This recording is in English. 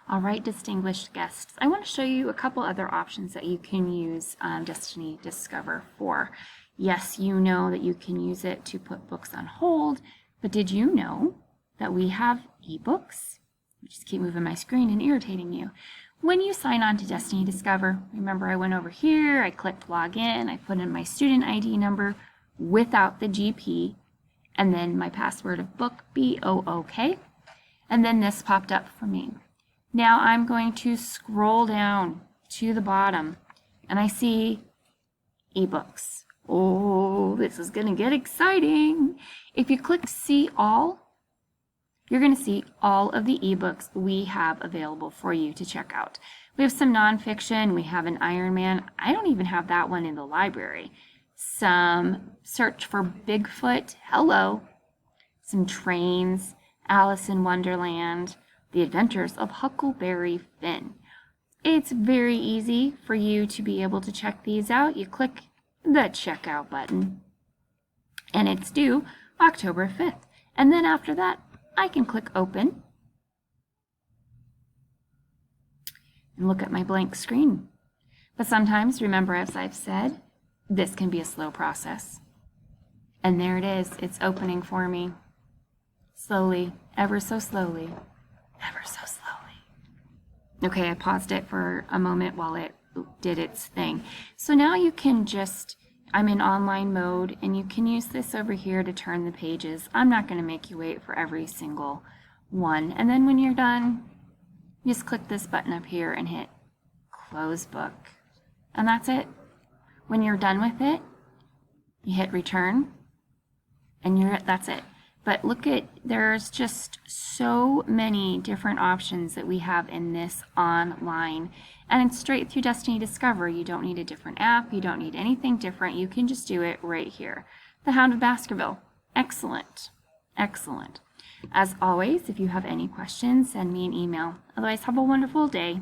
All right, distinguished guests, I want to show you a couple other options that you can use Destiny Discover for. Yes, you know that you can use it to put books on hold, but did you know that we have ebooks? I just keep moving my screen and irritating you. When you sign on to Destiny Discover, remember I went over here, I clicked login, I put in my student ID number without the GP, and then my password of book, BOOK, and then this popped up for me. Now I'm going to scroll down to the bottom and I see ebooks. Oh, this is going to get exciting. If you click see all, you're going to see all of the ebooks we have available for you to check out. We have some nonfiction. We have an Iron Man. I don't even have that one in the library. Some Search for Bigfoot. Hello. Some trains. Alice in Wonderland. The Adventures of Huckleberry Finn. It's very easy for you to be able to check these out. You click the checkout button and it's due October 5th. And then after that, I can click open and look at my blank screen. But sometimes, remember, as I've said, this can be a slow process. And there it is. It's opening for me. Slowly, ever so slowly. Ever so slowly. Okay, I paused it for a moment while it did its thing. So now you can I'm in online mode, and you can use this over here to turn the pages. I'm not going to make you wait for every single one. And then when you're done, just click this button up here and hit close book. And that's it. When you're done with it, you hit return, and that's it. But look there's just so many different options that we have in this online. And it's straight through Destiny Discover. You don't need a different app. You don't need anything different. You can just do it right here. The Hound of Baskerville. Excellent. Excellent. As always, if you have any questions, send me an email. Otherwise, have a wonderful day.